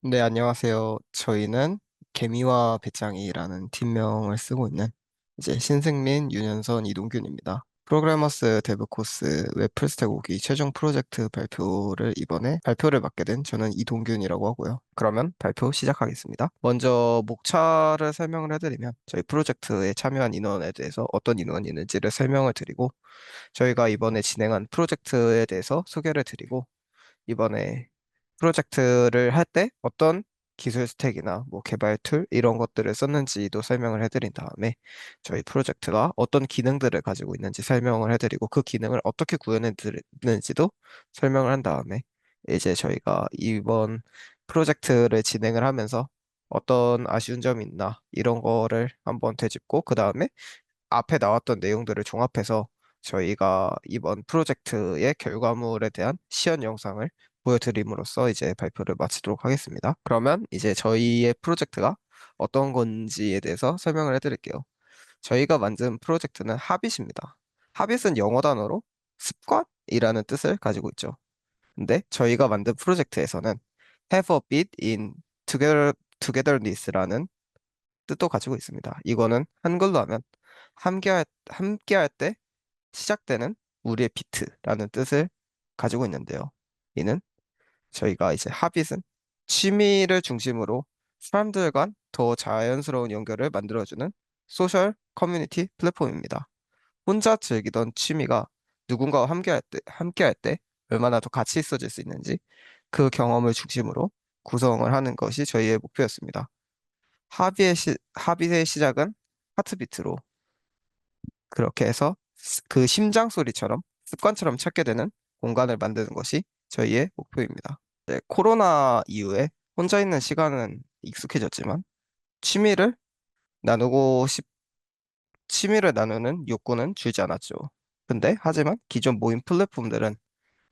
네, 안녕하세요. 저희는 개미와 배짱이라는 팀명을 쓰고 있는 이제 신승민, 윤현선, 이동균입니다. 프로그래머스 데브 코스 웹 풀스택 5기 최종 프로젝트 발표를 이번에 발표를 맡게 된 저는 이동균이라고 하고요. 그러면 발표 시작하겠습니다. 먼저 목차를 설명을 해드리면 저희 프로젝트에 참여한 인원에 대해서 어떤 인원이 있는지를 설명을 드리고 저희가 이번에 진행한 프로젝트에 대해서 소개를 드리고 이번에 프로젝트를 할 때 어떤 기술 스택이나 뭐 개발 툴 이런 것들을 썼는지도 설명을 해드린 다음에 저희 프로젝트가 어떤 기능들을 가지고 있는지 설명을 해드리고 그 기능을 어떻게 구현해 드리는지도 설명을 한 다음에 이제 저희가 이번 프로젝트를 진행을 하면서 어떤 아쉬운 점이 있나 이런 거를 한번 되짚고 그 다음에 앞에 나왔던 내용들을 종합해서 저희가 이번 프로젝트의 결과물에 대한 시연 영상을 보여드림으로써 이제 발표를 마치도록 하겠습니다. 그러면 이제 저희의 프로젝트가 어떤 건지에 대해서 설명을 해드릴게요. 저희가 만든 프로젝트는 하빗입니다. 하빗은 영어 단어로 습관이라는 뜻을 가지고 있죠. 근데 저희가 만든 프로젝트에서는 have a bit in togetherness라는 뜻도 가지고 있습니다. 이거는 한글로 하면 함께할 때 시작되는 우리의 비트라는 뜻을 가지고 있는데요. 이는 저희가 이제 하빗은 취미를 중심으로 사람들 간 더 자연스러운 연결을 만들어주는 소셜 커뮤니티 플랫폼입니다. 혼자 즐기던 취미가 누군가와 함께할 때 얼마나 더 가치 있어질 수 있는지 그 경험을 중심으로 구성을 하는 것이 저희의 목표였습니다. 하빗의 시작은 하트비트로 그렇게 해서 그 심장 소리처럼 습관처럼 찾게 되는 공간을 만드는 것이 저희의 목표입니다. 네, 코로나 이후에 혼자 있는 시간은 익숙해졌지만 취미를 나누고 싶, 취미를 나누는 욕구는 줄지 않았죠. 근데 하지만 기존 모임 플랫폼들은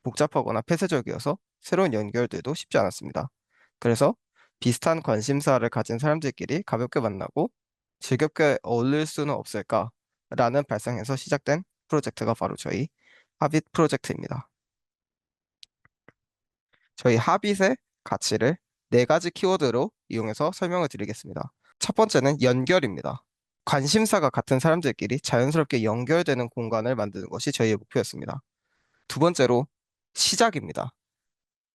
복잡하거나 폐쇄적이어서 새로운 연결들도 쉽지 않았습니다. 그래서 비슷한 관심사를 가진 사람들끼리 가볍게 만나고 즐겁게 어울릴 수는 없을까라는 발상에서 시작된 프로젝트가 바로 저희 하빗 프로젝트입니다. 저희 하빗의 가치를 네 가지 키워드로 이용해서 설명을 드리겠습니다. 첫 번째는 연결입니다. 관심사가 같은 사람들끼리 자연스럽게 연결되는 공간을 만드는 것이 저희의 목표였습니다. 두 번째로 시작입니다.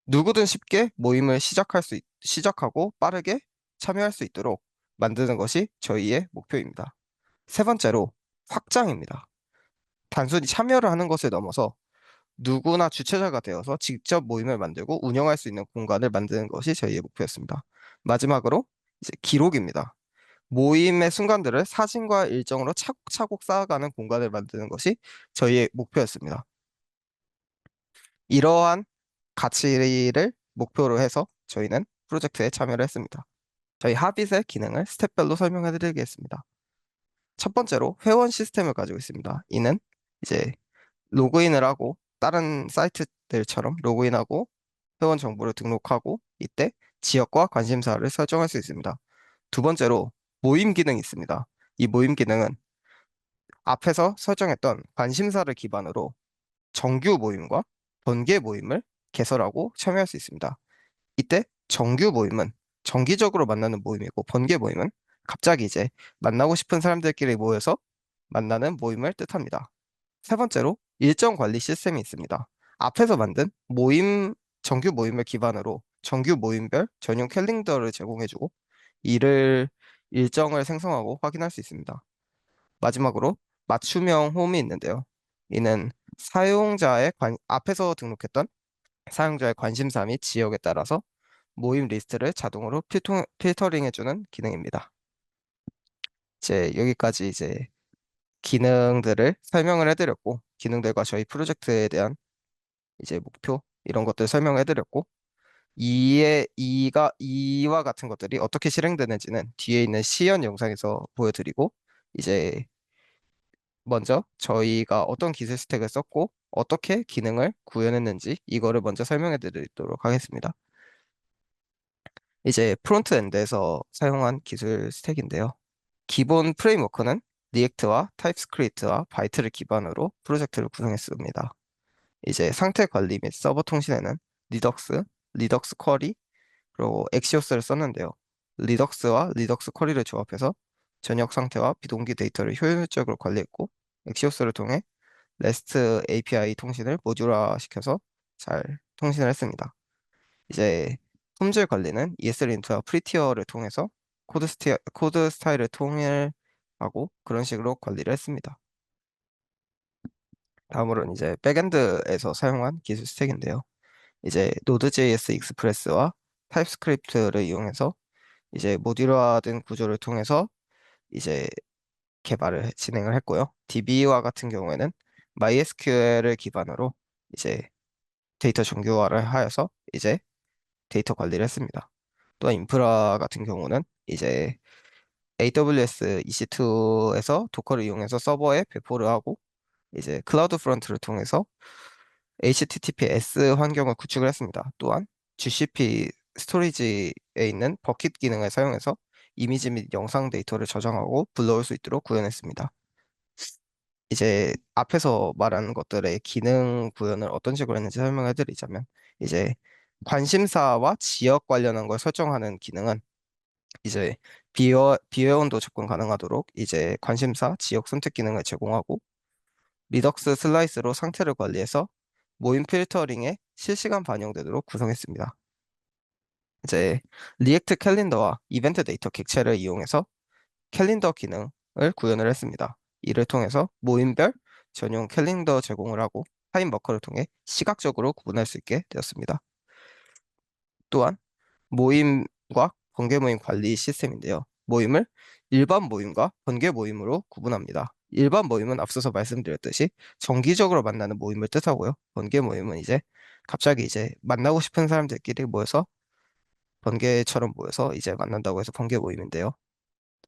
누구든 쉽게 모임을 시작하고 빠르게 참여할 수 있도록 만드는 것이 저희의 목표입니다. 세 번째로 확장입니다. 단순히 참여를 하는 것을 넘어서 누구나 주체자가 되어서 직접 모임을 만들고 운영할 수 있는 공간을 만드는 것이 저희의 목표였습니다. 마지막으로 이제 기록입니다. 모임의 순간들을 사진과 일정으로 차곡차곡 쌓아가는 공간을 만드는 것이 저희의 목표였습니다. 이러한 가치를 목표로 해서 저희는 프로젝트에 참여를 했습니다. 저희 하빗의 기능을 스텝별로 설명해 드리겠습니다. 첫 번째로 회원 시스템을 가지고 있습니다. 이는 이제 로그인을 하고 다른 사이트들처럼 로그인하고 회원 정보를 등록하고 이때 지역과 관심사를 설정할 수 있습니다. 두 번째로 모임 기능이 있습니다. 이 모임 기능은 앞에서 설정했던 관심사를 기반으로 정규 모임과 번개 모임을 개설하고 참여할 수 있습니다. 이때 정규 모임은 정기적으로 만나는 모임이고 번개 모임은 갑자기 이제 만나고 싶은 사람들끼리 모여서 만나는 모임을 뜻합니다. 세 번째로 일정 관리 시스템이 있습니다. 앞에서 만든 정규 모임을 기반으로 정규 모임별 전용 캘린더를 제공해주고 이를 일정을 생성하고 확인할 수 있습니다. 마지막으로 맞춤형 홈이 있는데요. 이는 앞에서 등록했던 사용자의 관심사 및 지역에 따라서 모임 리스트를 자동으로 필터링해주는 기능입니다. 이제 여기까지 이제 기능들을 설명을 해드렸고, 기능들과 저희 프로젝트에 대한 이제 목표, 이런 것들 설명해드렸고, 이와 같은 것들이 어떻게 실행되는지는 뒤에 있는 시연 영상에서 보여드리고, 이제 먼저 저희가 어떤 기술 스택을 썼고, 어떻게 기능을 구현했는지 이거를 먼저 설명해 드리도록 하겠습니다. 이제 프론트엔드에서 사용한 기술 스택인데요. 기본 프레임워크는 리액트와 타입스크립트와 바이트를 기반으로 프로젝트를 구성했습니다. 이제 상태 관리 및 서버 통신에는 리덕스 쿼리, 그리고 엑시오스를 썼는데요. 리덕스와 리덕스 쿼리를 조합해서 전역 상태와 비동기 데이터를 효율적으로 관리했고, 엑시오스를 통해 REST API 통신을 모듈화 시켜서 잘 통신을 했습니다. 이제 품질 관리는 ESLint와 프리티어를 통해서 코드 스타일을 통일하고 그런 식으로 관리를 했습니다. 다음으로는 이제 백엔드에서 사용한 기술 스택인데요. 이제 Node.js 익스프레스와 타입스크립트를 이용해서 이제 모듈화된 구조를 통해서 이제 개발을 진행을 했고요. DB와 같은 경우에는 MySQL을 기반으로 이제 데이터 정규화를 하여서 이제 데이터 관리를 했습니다. 또한 인프라 같은 경우는 이제 AWS EC2에서 도커를 이용해서 서버에 배포를 하고 이제 클라우드 프런트를 통해서 HTTPS 환경을 구축을 했습니다. 또한 GCP 스토리지에 있는 버킷 기능을 사용해서 이미지 및 영상 데이터를 저장하고 불러올 수 있도록 구현했습니다. 이제 앞에서 말한 것들의 기능 구현을 어떤 식으로 했는지 설명해 드리자면 이제 관심사와 지역 관련한 걸 설정하는 기능은 이제 비회원도 접근 가능하도록 이제 관심사, 지역 선택 기능을 제공하고 리덕스 슬라이스로 상태를 관리해서 모임 필터링에 실시간 반영되도록 구성했습니다. 이제 리액트 캘린더와 이벤트 데이터 객체를 이용해서 캘린더 기능을 구현을 했습니다. 이를 통해서 모임별 전용 캘린더 제공을 하고 타임 머커를 통해 시각적으로 구분할 수 있게 되었습니다. 또한 모임과 번개 모임 관리 시스템인데요. 모임을 일반 모임과 번개 모임으로 구분합니다. 일반 모임은 앞서서 말씀드렸듯이 정기적으로 만나는 모임을 뜻하고요. 번개 모임은 이제 갑자기 이제 만나고 싶은 사람들끼리 모여서 번개처럼 모여서 이제 만난다고 해서 번개 모임인데요.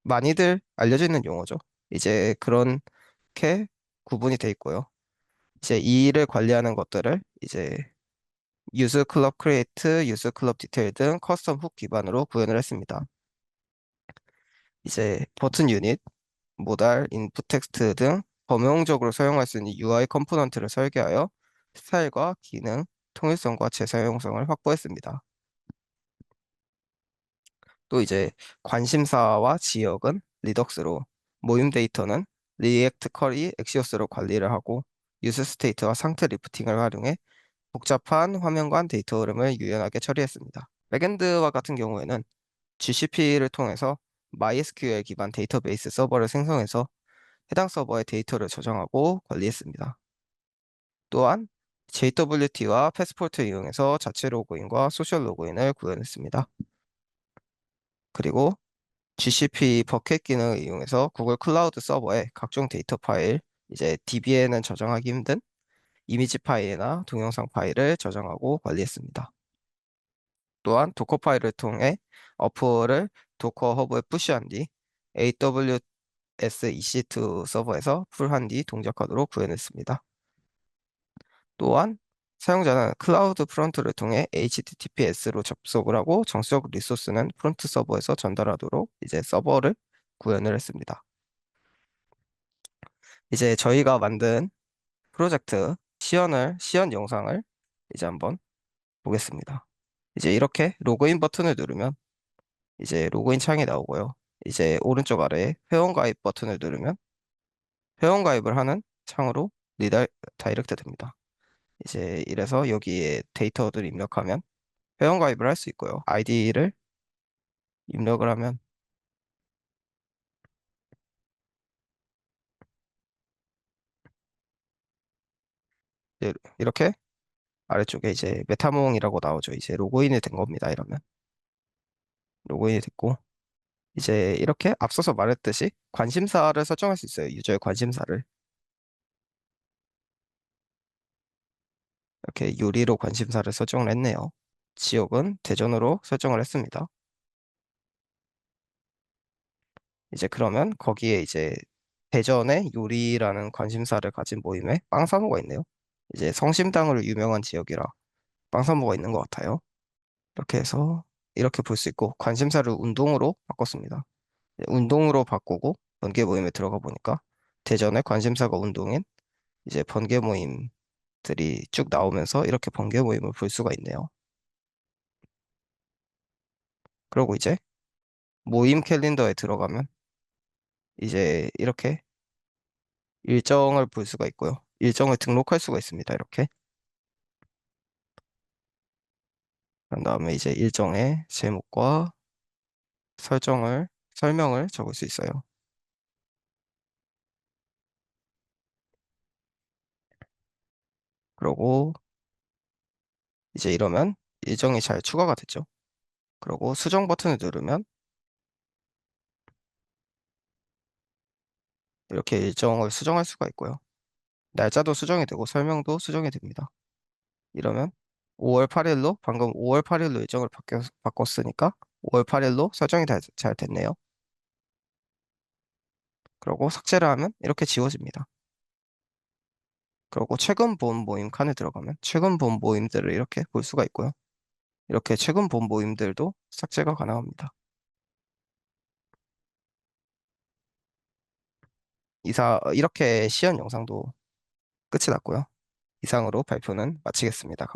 많이들 알려져 있는 용어죠. 이제 그렇게 구분이 돼 있고요. 이제 이 일을 관리하는 것들을 이제 유즈 클럽 크리에이트, 유즈 클럽 디테일 등 커스텀 훅 기반으로 구현을 했습니다. 이제 버튼 유닛, 모달, 인풋 텍스트 등 범용적으로 사용할 수 있는 UI 컴포넌트를 설계하여 스타일과 기능, 통일성과 재사용성을 확보했습니다. 또 이제 관심사와 지역은 리덕스로, 모임 데이터는 리액트 쿼리 엑시오스로 관리를 하고 유즈 스테이트와 상태 리프팅을 활용해 복잡한 화면관 데이터 흐름을 유연하게 처리했습니다. 백엔드와 같은 경우에는 GCP를 통해서 MySQL 기반 데이터베이스 서버를 생성해서 해당 서버에 데이터를 저장하고 관리했습니다. 또한 JWT와 패스포트를 이용해서 자체 로그인과 소셜 로그인을 구현했습니다. 그리고 GCP 버켓 기능을 이용해서 구글 클라우드 서버에 각종 데이터 파일, 이제 DB에는 저장하기 힘든 이미지 파일이나 동영상 파일을 저장하고 관리했습니다. 또한 도커 파일을 통해 어플을 도커 허브에 푸시한 뒤 AWS EC2 서버에서 풀한 뒤 동작하도록 구현했습니다. 또한 사용자는 클라우드 프론트를 통해 HTTPS로 접속을 하고 정수적 리소스는 프론트 서버에서 전달하도록 이제 서버를 구현을 했습니다. 이제 저희가 만든 프로젝트 시연 영상을 이제 한번 보겠습니다. 이제 이렇게 로그인 버튼을 누르면 이제 로그인 창이 나오고요. 이제 오른쪽 아래에 회원 가입 버튼을 누르면 회원 가입을 하는 창으로 다이렉트 됩니다. 이제 이래서 여기에 데이터를 입력하면 회원 가입을 할 수 있고요. 아이디를 입력을 하면 이렇게 아래쪽에 이제 메타몽이라고 나오죠. 이제 로그인이 된 겁니다. 이러면 로그인이 됐고 이제 이렇게 앞서서 말했듯이 관심사를 설정할 수 있어요. 유저의 관심사를 이렇게 요리로 관심사를 설정을 했네요. 지역은 대전으로 설정을 했습니다. 이제 그러면 거기에 이제 대전의 요리라는 관심사를 가진 모임에 빵사무가 있네요. 이제 성심당으로 유명한 지역이라 빵사무가 있는 것 같아요. 이렇게 해서 이렇게 볼 수 있고 관심사를 운동으로 바꿨습니다. 운동으로 바꾸고 번개 모임에 들어가 보니까 대전의 관심사가 운동인 이제 번개 모임들이 쭉 나오면서 이렇게 번개 모임을 볼 수가 있네요. 그러고 이제 모임 캘린더에 들어가면 이제 이렇게 일정을 볼 수가 있고요. 일정을 등록할 수가 있습니다. 이렇게. 그런 다음에 이제 일정의 제목과 설명을 적을 수 있어요. 그러고 이제 이러면 일정이 잘 추가가 됐죠. 그러고 수정 버튼을 누르면 이렇게 일정을 수정할 수가 있고요. 날짜도 수정이 되고 설명도 수정이 됩니다. 이러면 5월 8일로 방금 5월 8일로 일정을 바꿨으니까 5월 8일로 설정이 잘 됐네요. 그러고 삭제를 하면 이렇게 지워집니다. 그리고 최근 본 모임 칸에 들어가면 최근 본 모임들을 이렇게 볼 수가 있고요. 이렇게 최근 본 모임들도 삭제가 가능합니다. 이렇게 시연 영상도 끝이 났고요. 이상으로 발표는 마치겠습니다.